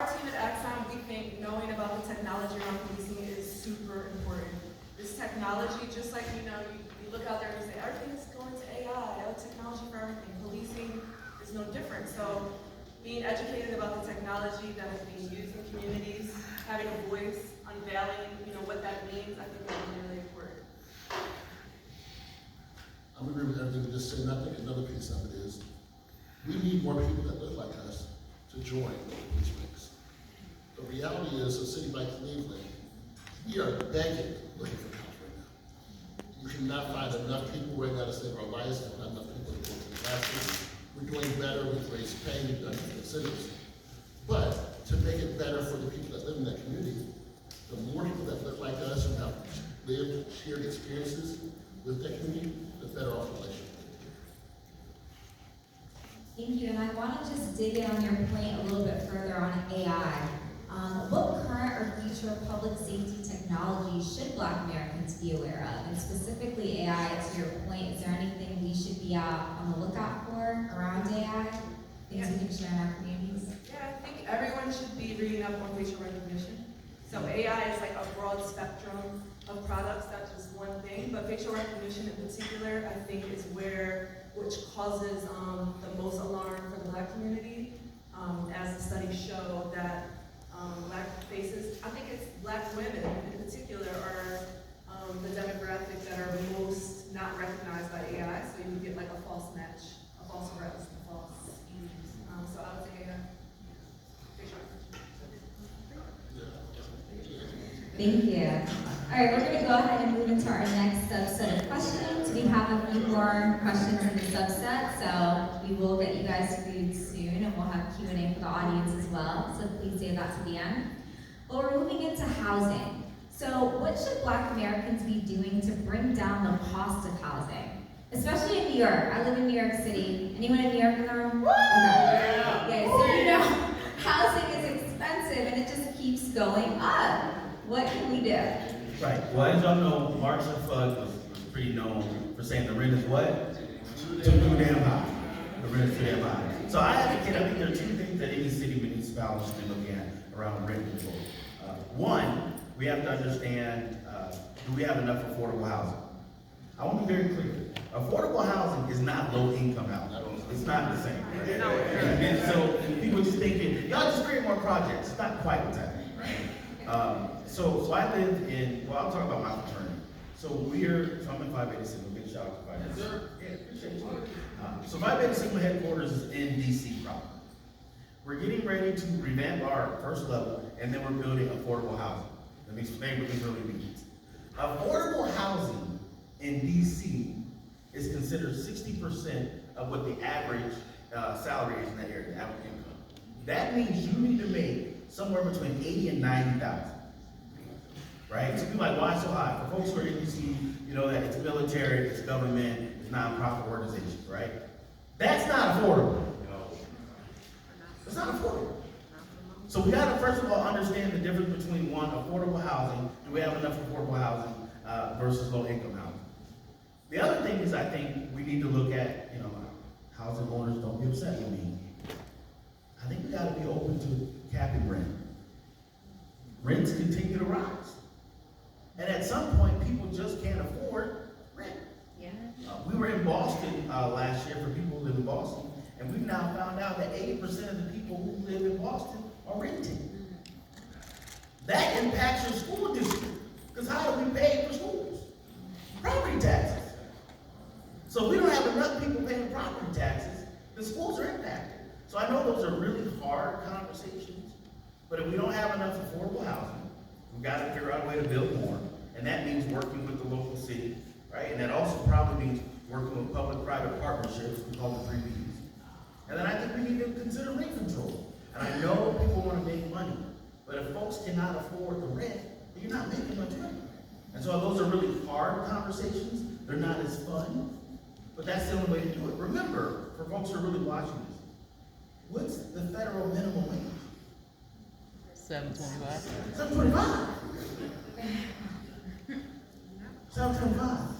Our team at Axon, we think knowing about the technology around policing is super important. This technology, just like you look out there and you say, everything's going to AI, technology for everything. Policing is no different. So being educated about the technology that is being used in communities, having a voice, unveiling, what that means, I think is really, really important. I would agree with everything you just said, and I think another piece of it is we need more people that look like us to join the police ranks. The reality is, a city like Cleveland, we are begging, looking for cops right now. We cannot find enough people right now to save our lives, and not enough people to go to the classes. We're doing better, we've raised pay, we've done different cities. But to make it better for the people that live in that community, the more people that look like us and have lived, shared experiences with that community, the better off the relationship. Thank you, and I want to just dig in on your point a little bit further on AI. What current or future public safety technology should Black Americans be aware of? And specifically AI, to your point, is there anything we should be on the lookout for around AI? Things we can share in our communities? Yeah, I think everyone should be reading up on facial recognition. So AI is like a broad spectrum of products, that's just one thing, but facial recognition in particular, I think is which causes the most alarm for the Black community, as the studies show that Black faces, I think it's Black women in particular are the demographic that are most not recognized by AI, so you get like a false match, a false arrest, a false, so I would say facial recognition. Thank you. All right, we're going to go ahead and move into our next subset of questions. We have a few more questions in the subset, so we will get you guys food soon, and we'll have Q&A for the audience as well, so please save that to the end. But we're moving into housing. So what should Black Americans be doing to bring down the cost of housing? Especially in New York. I live in New York City. Anyone in New York in the room? Okay. Yeah, so housing is expensive, and it just keeps going up. What can we do? Right. Well, as y'all know, Marshall Fugg was pretty known for saying the rent is what? Too damn high. The rent is too damn high. So I advocate, I think there are two things that any city municipality should be looking at around rent control. One, we have to understand, do we have enough affordable housing? I want to be very clear. Affordable housing is not low-income housing. It's not the same. Right? And so people just thinking, y'all just create more projects. It's not quite what's happening, right? So I live in, well, I'll talk about my fraternity. So I'm in 586, a big shout out to 586. Yes, sir. Yeah, appreciate you. So 586 headquarters is in DC proper. We're getting ready to revamp our first level, and then we're building affordable housing. That means neighborhoods really needs. Affordable housing in DC is considered 60% of what the average salary is in that area, the average income. That means you need to make somewhere between 80 and 90,000. Right? So people are like, why so high? For folks who are in DC, you know that it's military, it's government, it's nonprofit organizations, right? That's not affordable. It's not affordable. So we gotta first of all understand the difference between one, affordable housing, do we have enough affordable housing versus low income housing. The other thing is I think we need to look at, housing owners, don't be upset with me. I think we gotta be open to capping rent. Rents continue to rise. And at some point, people just can't afford rent. Yeah. We were in Boston last year for people who live in Boston, and we've now found out that 80% of the people who live in Boston are renting. That impacts your school district, because how do we pay for schools? Property taxes. So if we don't have enough people paying property taxes, the schools are impacted. So I know those are really hard conversations, but if we don't have enough affordable housing, we've got to figure out a way to build more, and that means working with the local city, right? And that also probably means working with public-private partnerships, we call the 3 Ps. And then I think we need to consider rent control. And I know people want to make money, but if folks cannot afford the rent, then you're not making much money. And so those are really hard conversations. They're not as fun, but that's the only way to do it. Remember, for folks who are really watching this, what's the federal minimum wage? $7.25. $7.25. $7.25.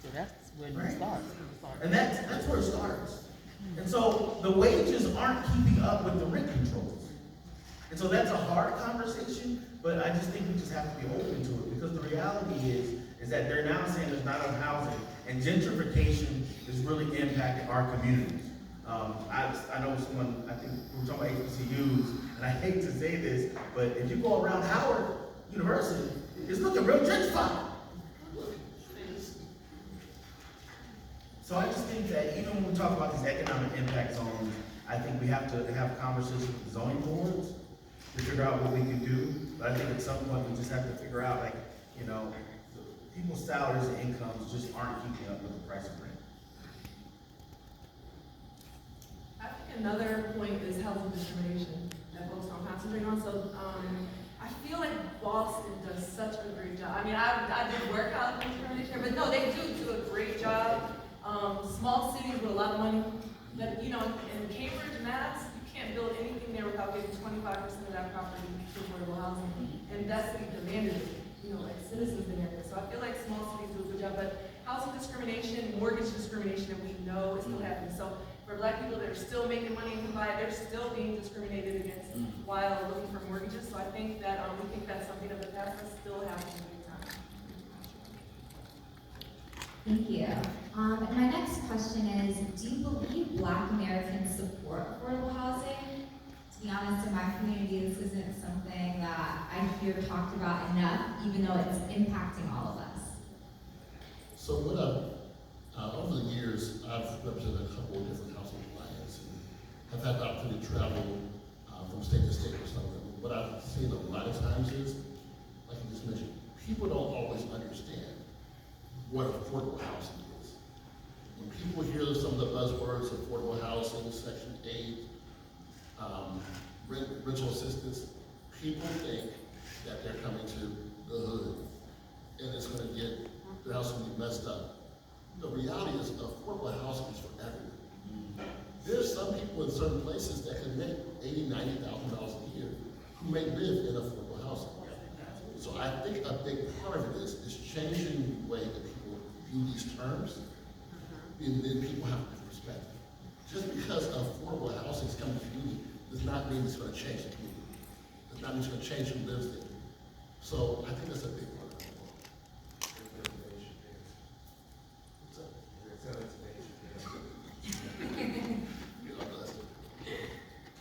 So that's where Right. you start. And that's where it starts. And so the wages aren't keeping up with the rent controls. And so that's a hard conversation, but I just think we just have to be open to it, because the reality is that they're now saying there's not enough housing, and gentrification is really impacting our communities. I know someone, I think we were talking about HBCUs, and I hate to say this, but if you go around Howard University, it's looking real gentrified. So I just think that even when we talk about these economic impact zones, I think we have to have conversations with the zoning boards to figure out what we can do. But I think at some point we just have to figure out, like, you know, people's salaries and incomes just aren't keeping up with the price of rent. I think another point is housing discrimination that folks don't concentrate on. So I feel like Boston does such a great job. I mean, I did work housing discrimination, but no, they do a great job. Small cities with a lot of money, but you know, in Cambridge, Mass, you can't build anything there without getting 25% of that property to affordable housing, and that's what demanded it. You know, like citizens demanded it. So I feel like small cities do a good job, but housing discrimination, mortgage discrimination, that we know is still happening. So for Black people that are still making money and can buy, they're still being discriminated against while looking for mortgages. So I think that we think that's something of the past that's still happening big time. Thank you. And my next question is, do you believe Black Americans support affordable housing? To be honest, in my community, this isn't something that I hear talked about enough, even though it's impacting all of us. So what over the years, I've represented a couple of different household plans, and I've had the opportunity to travel from state to state or something. What I've seen a lot of times is, like you just mentioned, people don't always understand what affordable housing is. When people hear some of the buzzwords, affordable housing, Section 8, rental assistance, people think that they're coming to the hood and it's going to get their house going to be messed up. The reality is affordable housing is for everyone. There's some people in certain places that can make $80,000, $90,000 a year who may live in affordable housing. So I think a big part of this is changing the way that people view these terms, and then people have to respect it. Just because affordable housing is coming to the community does not mean it's going to change the community. Does not mean it's going to change who lives there. So I think that's a big part.